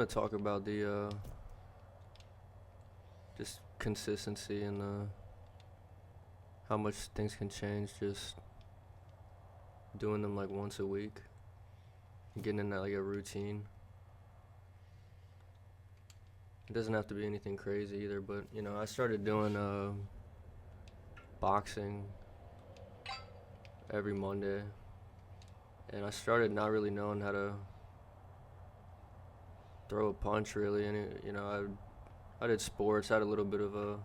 To talk about the just consistency and how much things can change just doing them like once a week, getting in that like a routine. It doesn't have to be anything crazy either, but I started doing boxing every Monday, and I started not really knowing how to throw a punch really, and I did sports, I had a little bit of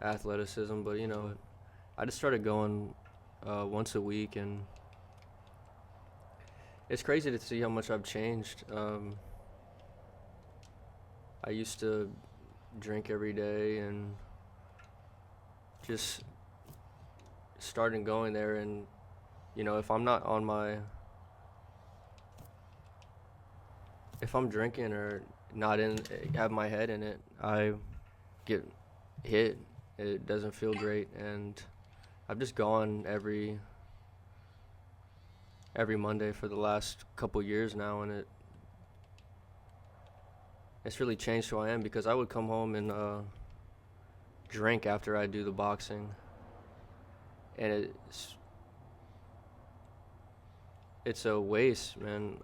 athleticism, but I just started going once a week, and it's crazy to see how much I've changed. I used to drink every day, and just starting going there, and if I'm not on my, if I'm drinking or not in, have my head in it, I get hit. It doesn't feel great, and I've just gone every Monday for the last couple years now, and it's really changed who I am because I would come home and drink after I do the boxing, and it's a waste, man.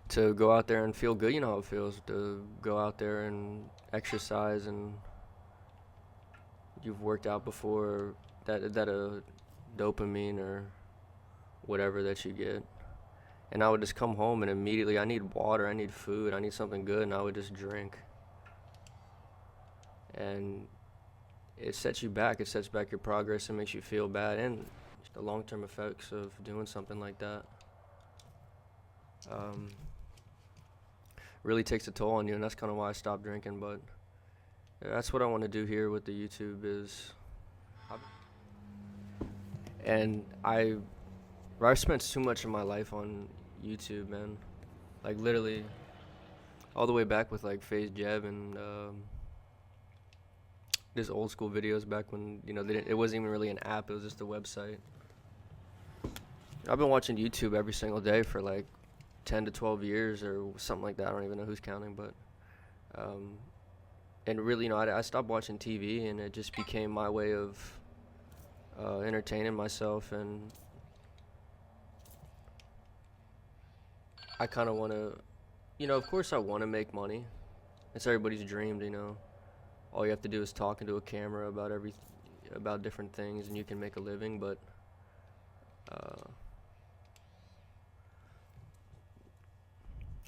To go out there and feel good, you know how it feels to go out there and exercise, and you've worked out before, that dopamine or whatever that you get. And I would just come home and immediately I need water, I need food, I need something good, and I would just drink. And it sets you back. It sets back your progress. It makes you feel bad, and the long-term effects of doing something like that um, really takes a toll on you, and that's kind of why I stopped drinking. But that's what I want to do here with the YouTube is, and I spent too much of my life on YouTube, man. Like literally all the way back with like FaZe Jeb and this old school videos back when it wasn't even really an app, it was just a website. I've been watching YouTube every single day for like 10 to 12 years or something like that. I don't even know who's counting, but um, and really, I stopped watching TV, and it just became my way of entertaining myself. And I kind of want to, of course, I want to make money. It's everybody's dream, all you have to do is talk into a camera about different things, and you can make a living. But uh,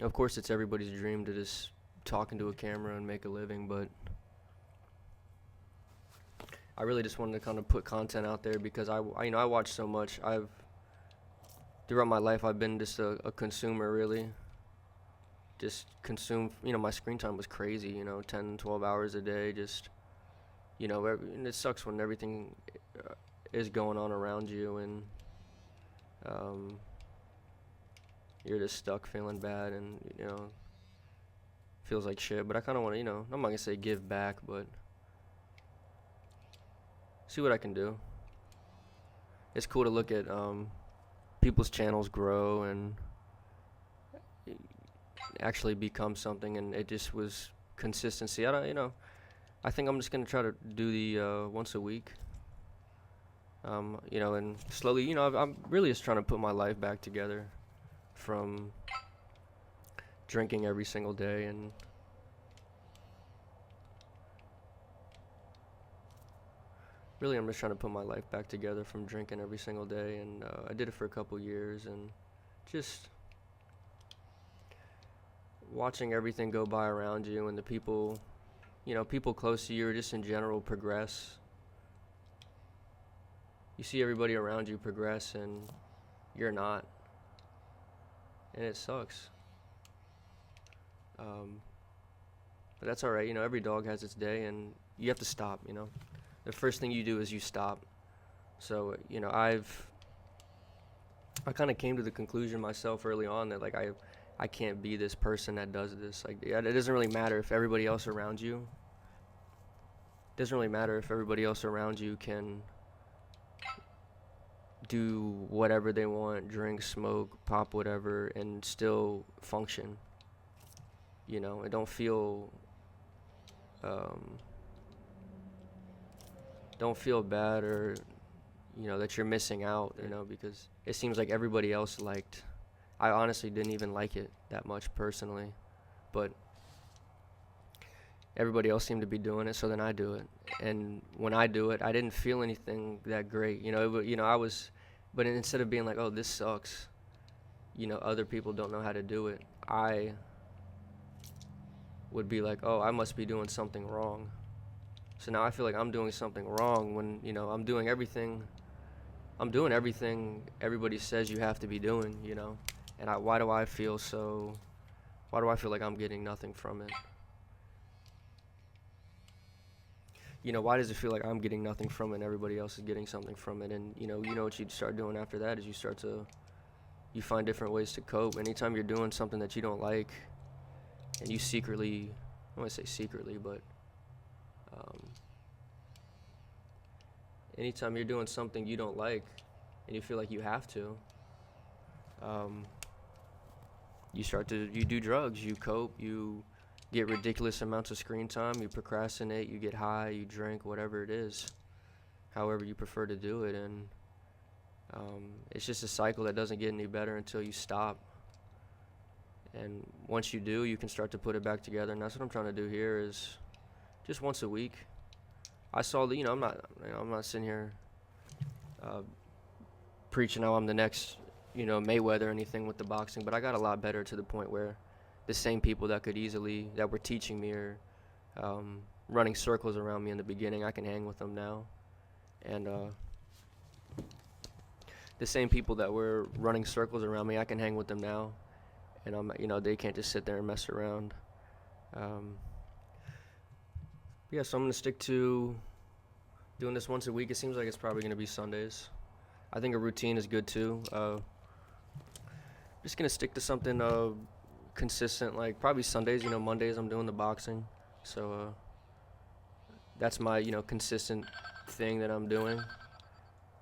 of course, it's everybody's dream to just talk into a camera and make a living. But I really just wanted to kind of put content out there because I watch so much. Throughout my life, I've been just a consumer, really. Just consume, my screen time was crazy, 10, 12 hours a day. Just, and it sucks when everything is going on around you, and um, you're just stuck feeling bad, and, feels like shit. But I kind of want to, I'm not going to say give back, but see what I can do. It's cool to look at people's channels grow and actually become something, and it just was consistency. I don't, I think I'm just gonna try to do the once a week. And slowly, I'm really just trying to put my life back together from drinking every single day, and really I'm just trying to put my life back together from drinking every single day. And I did it for a couple years, and just watching everything go by around you, and the people, people close to you or just in general progress. You see everybody around you progress, and you're not, and it sucks. But that's all right. Every dog has its day, and you have to stop. The first thing you do is you stop. So I kind of came to the conclusion myself early on that like I can't be this person that does this. Like, yeah, it doesn't really matter if everybody else around you. It doesn't really matter if everybody else around you can do whatever they want, drink, smoke, pop, whatever, and still function. You know, and um, don't feel bad or that you're missing out. Because it seems like everybody else liked. I honestly didn't even like it that much personally, but everybody else seemed to be doing it, so then I do it. And when I do it, I didn't feel anything that great. I was, but instead of being like, oh, this sucks, other people don't know how to do it, I would be like, oh, I must be doing something wrong. So now I feel like I'm doing something wrong when, I'm doing everything everybody says you have to be doing. And why do I feel like I'm getting nothing from it? Why does it feel like I'm getting nothing from it and everybody else is getting something from it? And what you start doing after that is you find different ways to cope. Anytime you're doing something that you don't like, and you secretly, I don't want to say secretly, but um, anytime you're doing something you don't like and you feel like you have to, um, you do drugs, you cope, you get ridiculous amounts of screen time, you procrastinate, you get high, you drink, whatever it is, however you prefer to do it. And it's just a cycle that doesn't get any better until you stop. And once you do, you can start to put it back together. And that's what I'm trying to do here is just once a week. I saw that, I'm not sitting here uh, preaching how I'm the next, Mayweather or anything with the boxing, but I got a lot better to the point where the same people that were teaching me or running circles around me in the beginning, I can hang with them now. And the same people that were running circles around me, I can hang with them now. And they can't just sit there and mess around. Yeah, so I'm gonna stick to doing this once a week. It seems like it's probably gonna be Sundays. I think a routine is good too. Just gonna stick to something consistent, like probably Sundays. Mondays I'm doing the boxing, so that's my consistent thing that I'm doing.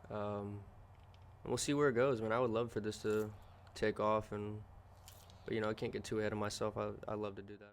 And we'll see where it goes, man. I would love for this to take off, but I can't get too ahead of myself. I love to do that.